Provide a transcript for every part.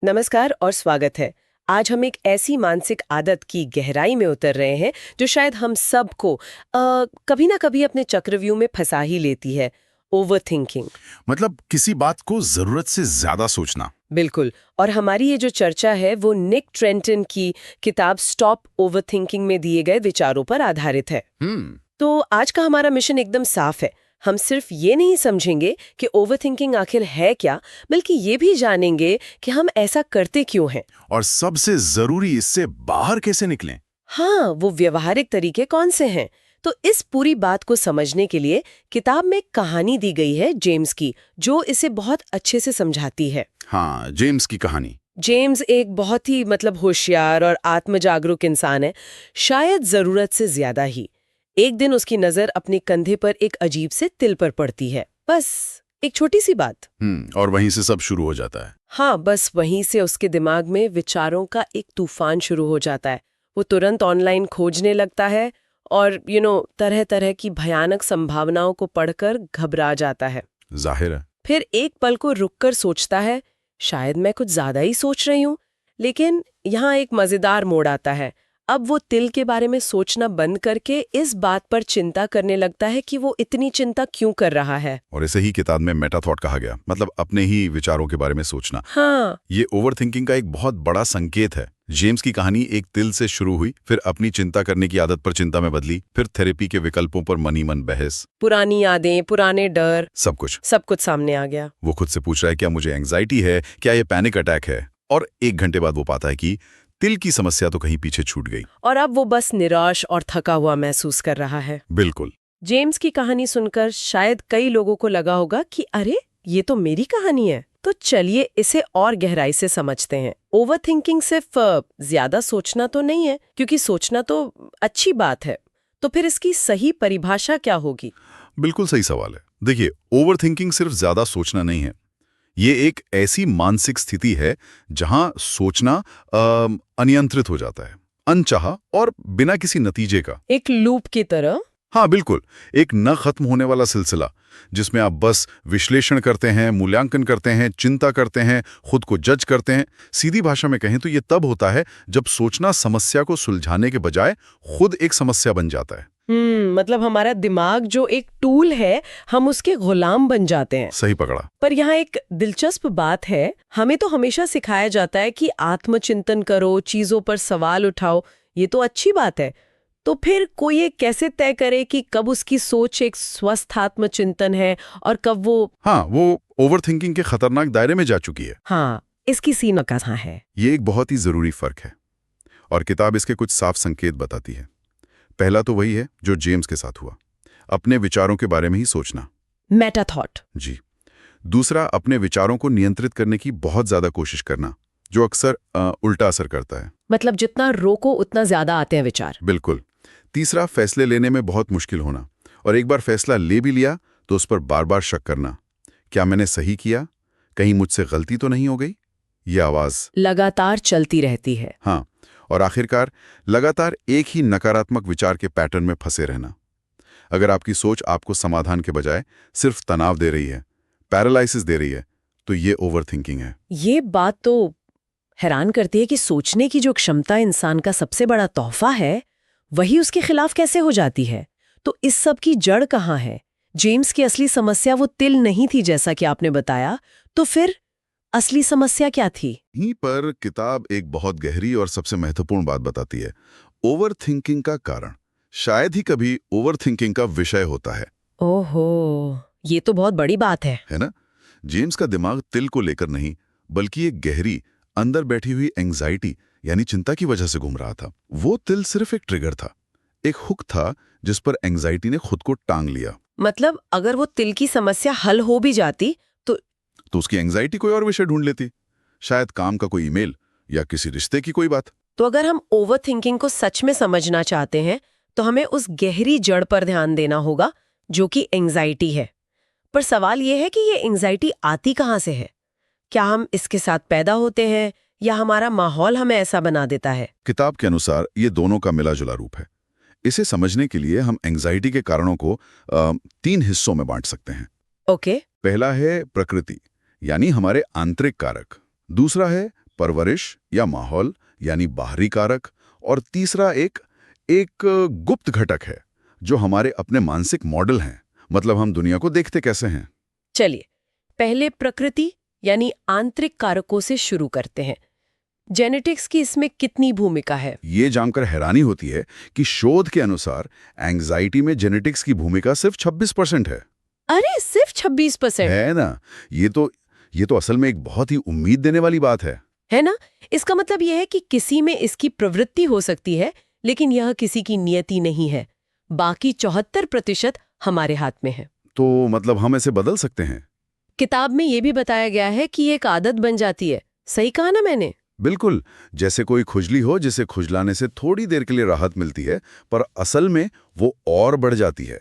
नमस्कार और स्वागत है। आज हम एक ऐसी मानसिक आदत की गहराई में उतर रहे हैं जो शायद हम सबको कभी ना कभी अपने चक्रव्यूह में फंसा ही लेती है। Over thinking. मतलब किसी बात को जरूरत से ज्यादा सोचना। बिल्कुल। और हमारी ये जो चर्चा है वो निक ट्रेंटन की किताब स्टॉप ओवर थिंकिंग में दिए गए विचारों पर आधारित है। तो आज का हमारा मिशन एकदम साफ है। हम सिर्फ ये नहीं समझेंगे कि ओवरथिंकिंग आखिर है क्या, बल्कि ये भी जानेंगे कि हम ऐसा करते क्यों हैं। और सबसे जरूरी, इससे बाहर कैसे निकलें। हाँ, वो व्यवहारिक तरीके कौन से हैं। तो इस पूरी बात को समझने के लिए किताब में एक कहानी दी गई है जेम्स की, जो इसे बहुत अच्छे से समझाती है। हाँ, जेम्स की कहानी। जेम्स एक बहुत ही होशियार और आत्मजागरूक इंसान है, शायद जरूरत से ज्यादा ही। एक दिन उसकी नजर अपने कंधे पर एक अजीब से तिल पर पड़ती है। बस एक छोटी सी बात। और वहीं से सब शुरू हो जाता है। हाँ, बस वहीं से उसके दिमाग में विचारों का एक तूफान शुरू हो जाता है। वो तुरंत ऑनलाइन खोजने लगता है और तरह तरह की भयानक संभावनाओं को पढ़कर घबरा जाता है। जाहिर है। फिर एक पल को रुककर सोचता है, शायद मैं कुछ ज्यादा ही सोच रही हूँ। लेकिन यहाँ एक मजेदार मोड़ आता है। अब वो तिल के बारे में सोचना बंद करके इस बात पर चिंता करने लगता है कि वो इतनी चिंता क्यों कर रहा है। और इसे ही किताब में मेटा थॉट कहा गया, मतलब अपने ही विचारों के बारे में सोचना। हाँ, ये ओवरथिंकिंग का एक बहुत बड़ा संकेत है। जेम्स की कहानी एक तिल से शुरू हुई, फिर अपनी चिंता करने की आदत पर चिंता में बदली, फिर थेरेपी के विकल्पों पर मनी मन बहस, पुरानी यादें, पुराने डर, सब कुछ सामने आ गया। वो खुद से पूछ रहा है, क्या मुझे एंग्जाइटी है, क्या ये पैनिक अटैक है। और 1 घंटे बाद वो पाता है कि तिल की समस्या तो कहीं पीछे छूट गई। और अब वो बस निराश और थका हुआ महसूस कर रहा है। बिल्कुल। जेम्स की कहानी सुनकर शायद कई लोगों को लगा होगा कि अरे, ये तो मेरी कहानी है। तो चलिए इसे और गहराई से समझते हैं। ओवरथिंकिंग सिर्फ ज्यादा सोचना तो नहीं है, क्योंकि सोचना तो अच्छी बात है। तो फिर इसकी सही परिभाषा क्या होगी? बिल्कुल सही सवाल है। देखिए, ओवरथिंकिंग सिर्फ ज्यादा सोचना नहीं है। ये एक ऐसी मानसिक स्थिति है जहां सोचना अनियंत्रित हो जाता है, अनचाहा और बिना किसी नतीजे का। एक लूप की तरह। हाँ बिल्कुल, एक न खत्म होने वाला सिलसिला जिसमें आप बस विश्लेषण करते हैं, मूल्यांकन करते हैं, चिंता करते हैं, खुद को जज करते हैं। सीधी भाषा में कहें तो ये तब होता है जब सोचना समस्या को सुलझाने के बजाय खुद एक समस्या बन जाता है। मतलब हमारा दिमाग जो एक टूल है, हम उसके गुलाम बन जाते हैं। सही पकड़ा। पर यहाँ एक दिलचस्प बात है। हमें तो हमेशा सिखाया जाता है कि आत्मचिंतन करो, चीजों पर सवाल उठाओ। ये तो अच्छी बात है। तो फिर कोई ये कैसे तय करे कि कब उसकी सोच एक स्वस्थ आत्मचिंतन है और कब वो ओवरथिंकिंग के खतरनाक दायरे में जा चुकी है। हाँ, इसकी सीमा कहाँ है? ये एक बहुत ही जरूरी फर्क है और किताब इसके कुछ साफ संकेत बताती है। पहला तो वही है जो जेम्स के साथ हुआ, अपने विचारों के बारे में ही सोचना। Meta thought. जी। दूसरा, अपने विचारों को नियंत्रित करने की बहुत ज्यादा कोशिश करना, जो अक्सर उल्टा असर करता है। मतलब जितना रोको उतना ज्यादा आते हैं विचार। बिल्कुल। तीसरा, फैसले लेने में बहुत मुश्किल होना, और एक बार फैसला ले भी लिया तो उस पर बार बार शक करना। क्या मैंने सही किया? कहीं मुझसे गलती तो नहीं हो गई? ये आवाज लगातार चलती रहती है। हाँ। और आखिरकार, लगातार एक ही नकारात्मक विचार के पैटर्न में फंसे रहना। अगर आपकी सोच आपको समाधान के बजाय सिर्फ तनाव दे रही है, पैरालिसिस दे रही है, तो ये ओवरथिंकिंग है। ये बात तो हैरान करती है कि सोचने की जो क्षमता इंसान का सबसे बड़ा तोहफा है, वही उसके खिलाफ कैसे हो जाती है। तो इस सब की जड़ कहाँ है? जेम्स की असली समस्या वो तिल नहीं थी, जैसा कि आपने बताया। तो फिर असली समस्या क्या थी? यहीं पर किताब एक बहुत गहरी और सबसे महत्वपूर्ण बात बताती है। ओवरथिंकिंग का कारण शायद ही कभी ओवरथिंकिंग का विषय होता है। ओहो, ये तो बहुत बड़ी बात है ना? जेम्स का दिमाग तिल को लेकर नहीं, बल्कि एक गहरी अंदर बैठी हुई एंग्जाइटी यानी चिंता की वजह से घूम रहा था। वो तिल सिर्फ एक ट्रिगर था, एक हुक था जिस पर एंग्जाइटी ने खुद को टांग लिया। मतलब अगर वो तिल की समस्या हल हो भी जाती तो उसकी एंग्जाइटी कोई और विषय ढूंढ लेती, शायद काम का कोई ईमेल या किसी रिश्ते की कोई बात। तो अगर हम ओवरथिंकिंग को सच में समझना चाहते हैं तो हमें उस गहरी जड़ पर ध्यान देना होगा, जो कि एंग्जाइटी है। पर सवाल यह है कि ये एंग्जाइटी आती कहाँ से है? क्या हम इसके साथ पैदा होते हैं या हमारा माहौल हमें ऐसा बना देता है? किताब के अनुसार ये दोनों का मिला जुला रूप है। इसे समझने के लिए हम एंग्जाइटी के कारणों को 3 हिस्सों में बांट सकते हैं। ओके। पहला है प्रकृति, यानी हमारे आंतरिक कारक। दूसरा है परवरिश या माहौल यानी बाहरी कारक, और तीसरा एक गुप्त घटक है जो हमारे अपने मानसिक मॉडल हैं, मतलब हम दुनिया को देखते कैसे हैं। चलिए पहले प्रकृति यानी आंतरिक कारकों से शुरू करते हैं। जेनेटिक्स की इसमें कितनी भूमिका है? ये जानकर हैरानी होती है कि शोध के अनुसार एंग्जाइटी में जेनेटिक्स की भूमिका सिर्फ 26% है। अरे सिर्फ 26%? है ना। ये तो असल में एक बहुत ही उम्मीद देने वाली बात है ना। इसका मतलब यह है कि किसी में इसकी प्रवृत्ति हो सकती है, लेकिन यह किसी की नियति नहीं है। बाकी 74% हमारे हाथ में है। तो मतलब हम इसे बदल सकते हैं? किताब में यह भी बताया गया है कि ये एक आदत बन जाती है। सही कहा ना मैंने? बिल्कुल, जैसे कोई खुजली हो जिसे खुजलाने से थोड़ी देर के लिए राहत मिलती है, पर असल में वो और बढ़ जाती है।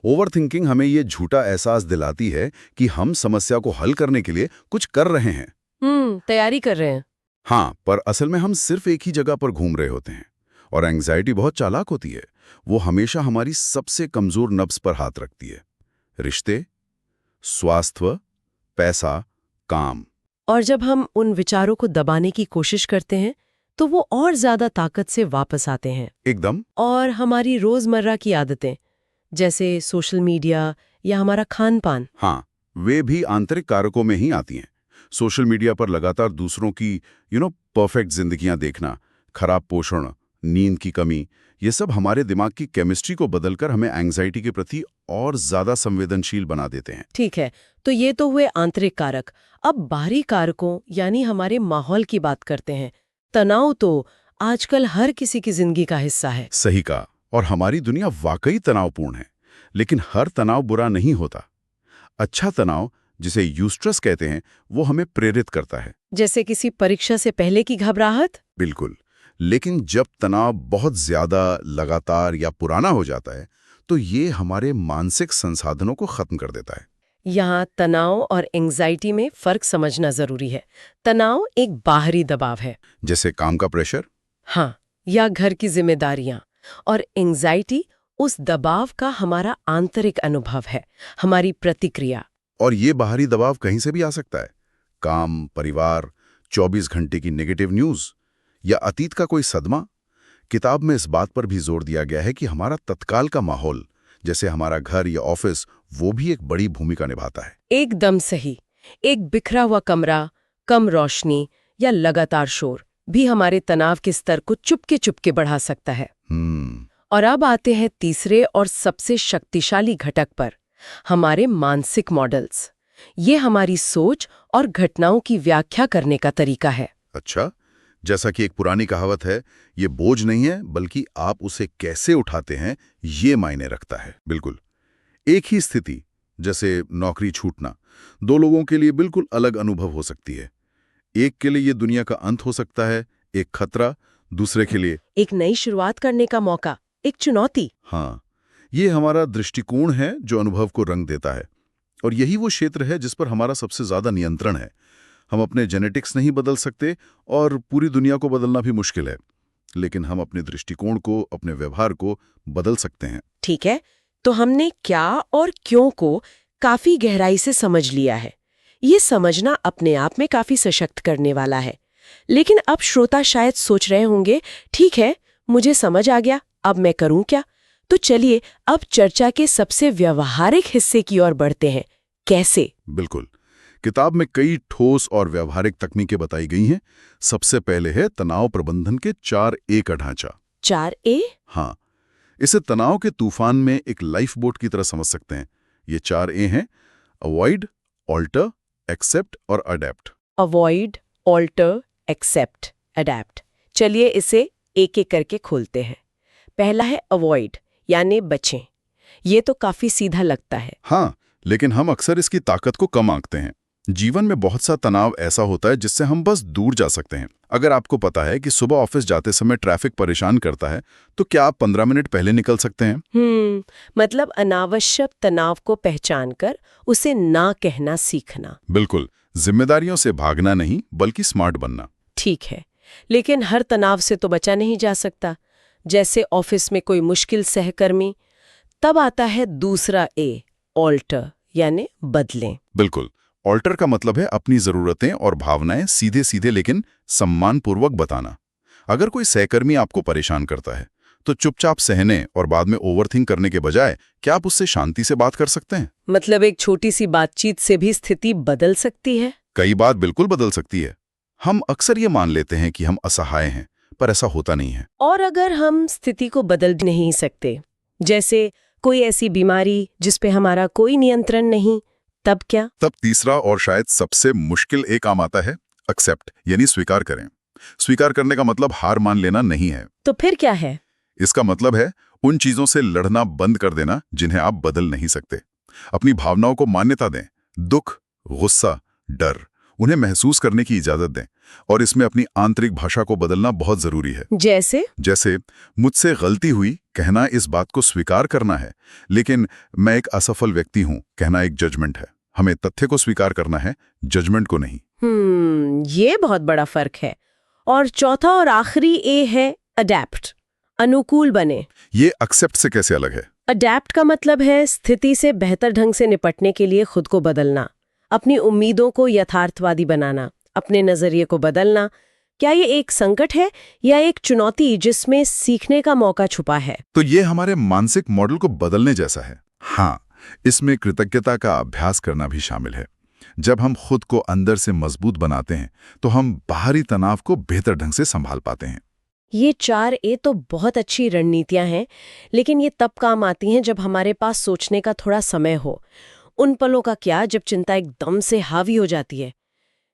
ओवरथिंकिंग हमें ये झूठा एहसास दिलाती है कि हम समस्या को हल करने के लिए कुछ कर रहे हैं, तैयारी कर रहे हैं। हाँ, पर असल में हम सिर्फ एक ही जगह पर घूम रहे होते हैं। और एंग्जाइटी बहुत चालाक होती है। वो हमेशा हमारी सबसे कमजोर नब्ज पर हाथ रखती है: रिश्ते, स्वास्थ्य, पैसा, काम। और जब हम उन विचारों को दबाने की कोशिश करते हैं तो वो और ज्यादा ताकत से वापस आते हैं। एकदम। और हमारी रोजमर्रा की आदतें, जैसे सोशल मीडिया या हमारा खान पान, हाँ, वे भी आंतरिक कारकों में ही आती हैं। सोशल मीडिया पर लगातार दूसरों की परफेक्ट जिंदगियां देखना, खराब पोषण, नींद की कमी, ये सब हमारे दिमाग की केमिस्ट्री को बदलकर हमें एंग्जाइटी के प्रति और ज्यादा संवेदनशील बना देते हैं। ठीक है, तो ये तो हुए आंतरिक कारक। अब बाहरी कारकों यानी हमारे माहौल की बात करते हैं। तनाव तो आजकल हर किसी की जिंदगी का हिस्सा है। सही कहा। और हमारी दुनिया वाकई तनावपूर्ण है, लेकिन हर तनाव बुरा नहीं होता। अच्छा तनाव, जिसे यूस्ट्रेस कहते हैं, वो हमें प्रेरित करता है। जैसे किसी परीक्षा से पहले की घबराहट? बिल्कुल। लेकिन जब तनाव बहुत ज्यादा, लगातार या पुराना हो जाता है, तो ये हमारे मानसिक संसाधनों को खत्म कर देता है। यहाँ तनाव और एंग्जाइटी में फर्क समझना जरूरी है। तनाव एक बाहरी दबाव है, जैसे काम का प्रेशर, हाँ, या घर की जिम्मेदारियां। और एंग्जाइटी उस दबाव का हमारा आंतरिक अनुभव है, हमारी प्रतिक्रिया। और ये बाहरी दबाव कहीं से भी आ सकता है। काम, परिवार, 24 घंटे की नेगेटिव न्यूज़ या अतीत का कोई सदमा। किताब में इस बात पर भी जोर दिया गया है कि हमारा तत्काल का माहौल, जैसे हमारा घर या ऑफिस, वो भी एक बड़ी भूमिका निभाता है। एकदम सही। एक बिखरा हुआ कमरा, कम रोशनी या लगातार शोर भी हमारे तनाव के स्तर को चुपके बढ़ा सकता है। और अब आते हैं तीसरे और सबसे शक्तिशाली घटक पर, हमारे मानसिक मॉडल्स। ये हमारी सोच और घटनाओं की व्याख्या करने का तरीका है। अच्छा, जैसा कि एक पुरानी कहावत है, ये बोझ नहीं है बल्कि आप उसे कैसे उठाते हैं, ये मायने रखता है। बिल्कुल। एक ही स्थिति, जैसे नौकरी छूटना, दो लोगों के लिए बिल्कुल अलग अनुभव हो सकती है। एक के लिए ये दुनिया का अंत हो सकता है, एक खतरा; दूसरे के लिए एक नई शुरुआत करने का मौका, एक चुनौती। हाँ, ये हमारा दृष्टिकोण है जो अनुभव को रंग देता है। और यही वो क्षेत्र है जिस पर हमारा सबसे ज्यादा नियंत्रण है। हम अपने जेनेटिक्स नहीं बदल सकते और पूरी दुनिया को बदलना भी मुश्किल है, लेकिन हम अपने दृष्टिकोण को, अपने व्यवहार को बदल सकते हैं। ठीक है, तो हमने क्या और क्यों को काफी गहराई से समझ लिया है। ये समझना अपने आप में काफी सशक्त करने वाला है। लेकिन अब श्रोता शायद सोच रहे होंगे, ठीक है, मुझे समझ आ गया, अब मैं करूं क्या? तो चलिए अब चर्चा के सबसे व्यवहारिक हिस्से की ओर बढ़ते हैं। कैसे? बिल्कुल। किताब में कई ठोस और व्यवहारिक तकनीकें बताई गई हैं। सबसे पहले है तनाव प्रबंधन के 4A का ढांचा। 4A? हाँ, इसे तनाव के तूफान में एक लाइफ बोट की तरह समझ सकते हैं। ये 4A हैं: अवॉइड, ऑल्टर, एक्सेप्ट और adapt. Avoid, alter, accept, adapt. चलिए इसे एक एक करके खोलते हैं। पहला है अवॉइड, यानी बचें। ये तो काफी सीधा लगता है। हाँ, लेकिन हम अक्सर इसकी ताकत को कम आंकते हैं। जीवन में बहुत सा तनाव ऐसा होता है जिससे हम बस दूर जा सकते हैं। अगर आपको पता है कि सुबह ऑफिस जाते समय ट्रैफिक परेशान करता है, तो क्या आप 15 मिनट पहले निकल सकते हैं? मतलब अनावश्यक तनाव को पहचानकर उसे ना कहना सीखना। बिल्कुल। जिम्मेदारियों से भागना नहीं, बल्कि स्मार्ट बनना। ठीक है, लेकिन हर तनाव से तो बचा नहीं जा सकता। जैसे ऑफिस में कोई मुश्किल सहकर्मी, तब आता है दूसरा ए, ऑल्टर, यानी बदलें। बिल्कुल। ऑल्टर का मतलब है अपनी जरूरतें और भावनाएं सीधे सीधे लेकिन सम्मानपूर्वक बताना। अगर कोई सहकर्मी आपको परेशान करता है तो चुपचाप सहने और बाद में ओवरथिंक करने के बजाय क्या आप उससे शांति से बात कर सकते हैं? मतलब एक छोटी सी बातचीत से भी स्थिति बदल सकती है? कई बात बिल्कुल बदल सकती है। हम अक्सर ये मान लेते हैं कि हम असहाय हैं, पर ऐसा होता नहीं है। और अगर हम स्थिति को बदल नहीं सकते, जैसे कोई ऐसी बीमारी जिस पे हमारा कोई नियंत्रण नहीं, तब क्या? तब तीसरा और शायद सबसे मुश्किल एक काम आता है, एक्सेप्ट, यानी स्वीकार करें। स्वीकार करने का मतलब हार मान लेना नहीं है। तो फिर क्या है? इसका मतलब है उन चीजों से लड़ना बंद कर देना जिन्हें आप बदल नहीं सकते। अपनी भावनाओं को मान्यता दें। दुख, गुस्सा, डर, उन्हें महसूस करने की इजाजत दें। और इसमें अपनी आंतरिक भाषा को बदलना बहुत जरूरी है। जैसे मुझसे गलती हुई कहना इस बात को स्वीकार करना है, लेकिन मैं एक असफल व्यक्ति हूं कहना एक जजमेंट है। हमें तथ्य को स्वीकार करना है, जजमेंट को नहीं। ये बहुत बड़ा फर्क है। और चौथा और आखिरी ए है अडैप्ट, अनुकूल बने। ये एक्सेप्ट से कैसे अलग है? अडैप्ट का मतलब है स्थिति से बेहतर ढंग से निपटने के लिए खुद को बदलना, अपनी उम्मीदों को यथार्थवादी बनाना, अपने नजरिए को बदलना। क्या ये एक संकट है या एक चुनौती जिसमें सीखने का मौका छुपा है? तो ये हमारे मानसिक मॉडल को बदलने जैसा है। हाँ, इसमें कृतज्ञता का अभ्यास करना भी शामिल है। जब हम खुद को अंदर से मजबूत बनाते हैं तो हम बाहरी तनाव को बेहतर ढंग से संभाल पाते हैं। ये 4 ए तो बहुत अच्छी रणनीतियां हैं, लेकिन ये तब काम आती हैं जब हमारे पास सोचने का थोड़ा समय हो। उन पलों का क्या जब चिंता एकदम से हावी हो जाती है?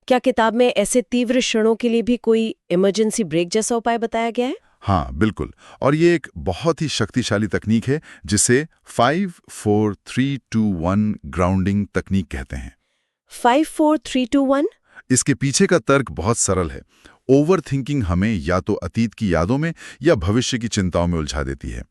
क्या किताब में ऐसे तीव्र क्षणों के लिए भी कोई इमरजेंसी ब्रेक जैसा उपाय बताया गया है? हाँ, बिल्कुल। और ये एक बहुत ही शक्तिशाली तकनीक है जिसे 5-4-3-2-1 ग्राउंडिंग तकनीक कहते हैं। 5-4-3-2-1? इसके पीछे का तर्क बहुत सरल है। ओवर थिंकिंग हमें या तो अतीत की यादों में या भविष्य की चिंताओं में उलझा देती है।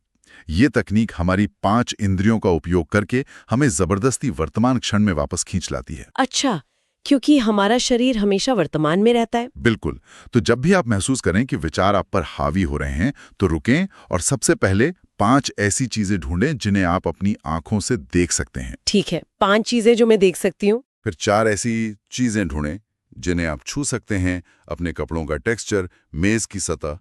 ये तकनीक हमारी 5 इंद्रियों का उपयोग करके हमें जबरदस्ती वर्तमान क्षण में वापस खींच लाती है। अच्छा, क्योंकि हमारा शरीर हमेशा वर्तमान में रहता है। बिल्कुल। तो जब भी आप महसूस करें कि विचार आप पर हावी हो रहे हैं तो रुकें और सबसे पहले 5 ऐसी चीजें ढूंढें जिन्हें आप अपनी आंखों से देख सकते हैं। ठीक है, 5 चीजें जो मैं देख सकती हूँ। फिर 4 ऐसी चीजें ढूंढें जिन्हें आप छू सकते हैं, अपने कपड़ों का टेक्सचर, मेज की सतह।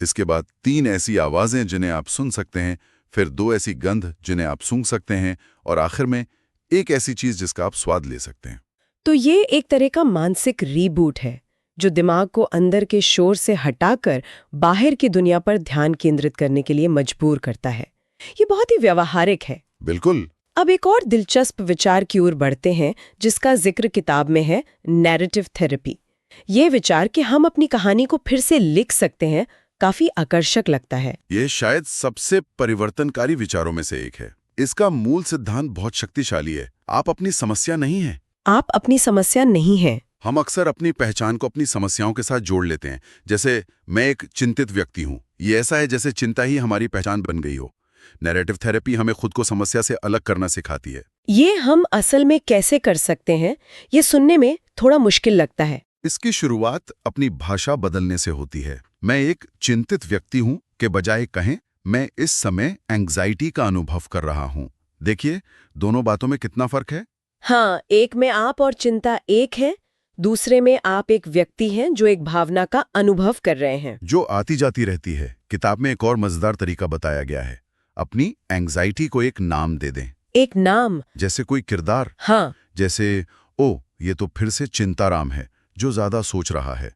इसके बाद 3 ऐसी आवाजें जिन्हें आप सुन सकते हैं, फिर 2 ऐसी गंध जिन्हें आप सूंघ सकते हैं, और आखिर में एक ऐसी चीज जिसका आप स्वाद ले सकते हैं। तो ये एक तरह का मानसिक रीबूट है जो दिमाग को अंदर के शोर से हटाकर बाहर की दुनिया पर ध्यान केंद्रित करने के लिए मजबूर करता है। ये बहुत ही व्यावहारिक है। बिल्कुल। अब एक और दिलचस्प विचार की ओर बढ़ते हैं जिसका जिक्र किताब में है, नैरेटिव थेरेपी। ये विचार कि हम अपनी कहानी को फिर से लिख सकते हैं काफी आकर्षक लगता है। ये शायद सबसे परिवर्तनकारी विचारों में से एक है। इसका मूल सिद्धांत बहुत शक्तिशाली है। आप अपनी समस्या नहीं हैं। आप अपनी समस्या नहीं हैं। हम अक्सर अपनी पहचान को अपनी समस्याओं के साथ जोड़ लेते हैं। जैसे मैं एक चिंतित व्यक्ति हूँ, ये ऐसा है जैसे चिंता ही हमारी पहचान बन गई हो। नैरेटिव थेरेपी हमें खुद को समस्या से अलग करना सिखाती है। ये हम असल में कैसे कर सकते हैं, ये सुनने में थोड़ा मुश्किल लगता है। इसकी शुरुआत अपनी भाषा बदलने से होती है। मैं एक चिंतित व्यक्ति हूँ के बजाय कहें, मैं इस समय एंग्जाइटी का अनुभव कर रहा हूँ। देखिए, दोनों बातों में कितना फर्क है। हाँ, एक में आप और चिंता एक है, दूसरे में आप एक व्यक्ति हैं जो एक भावना का अनुभव कर रहे हैं, जो आती जाती रहती है। किताब में एक और मजेदार तरीका बताया गया है, अपनी एंग्जाइटी को एक नाम दे दें। एक नाम? जैसे कोई किरदार। हाँ। जैसे, ओ, ये तो फिर से चिंताराम है जो ज्यादा सोच रहा है।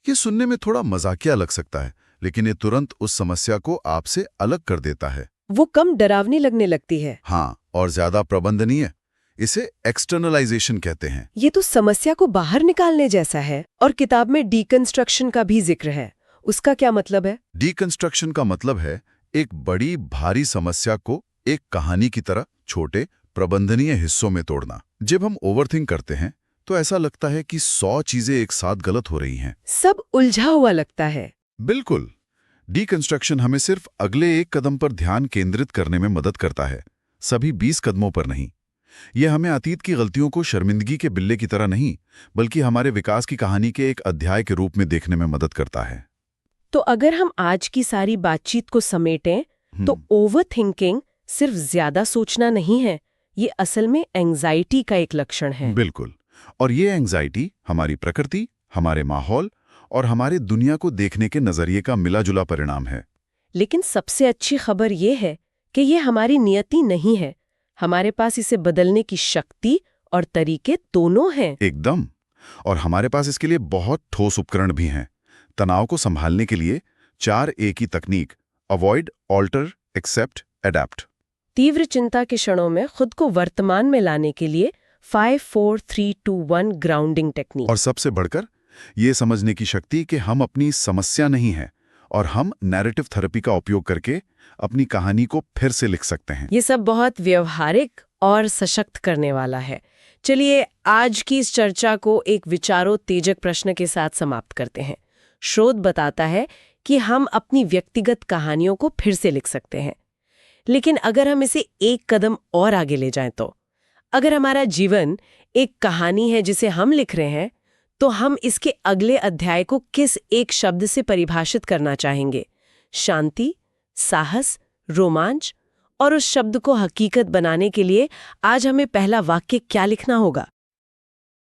ये सुनने में थोड़ा मजाकिया लग सकता है, लेकिन ये तुरंत उस समस्या को आपसे अलग कर देता है। वो कम डरावनी लगने लगती है। हाँ, और ज्यादा प्रबंधनीय। इसे एक्सटर्नलाइजेशन कहते हैं। ये तो समस्या को बाहर निकालने जैसा है। और किताब में डीकंस्ट्रक्शन का भी जिक्र है, उसका क्या मतलब है? डीकंस्ट्रक्शन का मतलब है एक बड़ी भारी समस्या को एक कहानी की तरह छोटे प्रबंधनीय हिस्सों में तोड़ना। जब हम ओवरथिंक करते हैं तो ऐसा लगता है कि 100 चीजें एक साथ गलत हो रही हैं। सब उलझा हुआ लगता है। बिल्कुल। डीकंस्ट्रक्शन हमें सिर्फ अगले एक कदम पर ध्यान केंद्रित करने में मदद करता है, सभी 20 कदमों पर नहीं। यह हमें अतीत की गलतियों को शर्मिंदगी के बिल्ले की तरह नहीं, बल्कि हमारे विकास की कहानी के एक अध्याय के रूप में देखने में मदद करता है। तो अगर हम आज की सारी बातचीत को समेटें तो ओवरथिंकिंग सिर्फ ज्यादा सोचना नहीं है, ये असल में एंजाइटी का एक लक्षण है। बिल्कुल। और ये एंजाइटी हमारी प्रकृति, हमारे माहौल और हमारे दुनिया को देखने के नजरिए का मिला-जुला परिणाम है। लेकिन सबसे अच्छी खबर ये है कि ये हमारी नियति नहीं है। हमारे पास इसे बदलने की शक्ति और तरीके दोनों हैं। एकदम। और हमारे पास इसके लिए बहुत ठोस उपकरण भी हैं। तनाव को संभालने के लिए 4A की तकनीक: अवॉइड, ऑल्टर, एक्सेप्ट, एडैप्ट। तीव्र चिंता के क्षणों में खुद को वर्तमान में लाने के लिए 5, 4, 3, 2, 1 ग्राउंडिंग टेक्निक। और सबसे बढ़कर ये समझने की शक्ति कि हम अपनी समस्या नहीं है और हम नैरेटिव थेरेपी का उपयोग करके अपनी कहानी को फिर से लिख सकते हैं। ये सब बहुत व्यवहारिक और सशक्त करने वाला है। चलिए आज की इस चर्चा को एक विचारोत्तेजक प्रश्न के साथ समाप्त करते हैं। शोध बताता है कि हम अपनी व्यक्तिगत कहानियों को फिर से लिख सकते हैं, लेकिन अगर हम इसे एक कदम और आगे ले जाएं तो अगर हमारा जीवन एक कहानी है जिसे हम लिख रहे हैं, तो हम इसके अगले अध्याय को किस एक शब्द से परिभाषित करना चाहेंगे? शांति, साहस, रोमांच? और उस शब्द को हकीकत बनाने के लिए आज हमें पहला वाक्य क्या लिखना होगा?